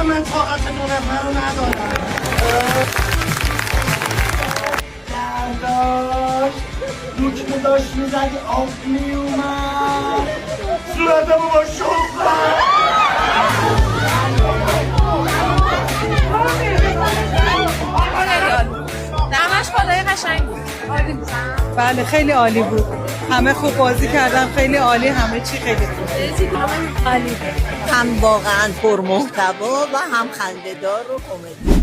من طاقت دو نفر رو ندارم. درداش دکمه داشت میزدی آب میومد صورتمو با شفتم. همش خدای قشنگ بود. عالی بود. بله خیلی عالی بود. همه خوب بازی کردن، خیلی عالی، همه چی خیلی خوب. عالی. هم واقعا پرمحتوا و هم خنده‌دار و کمدی.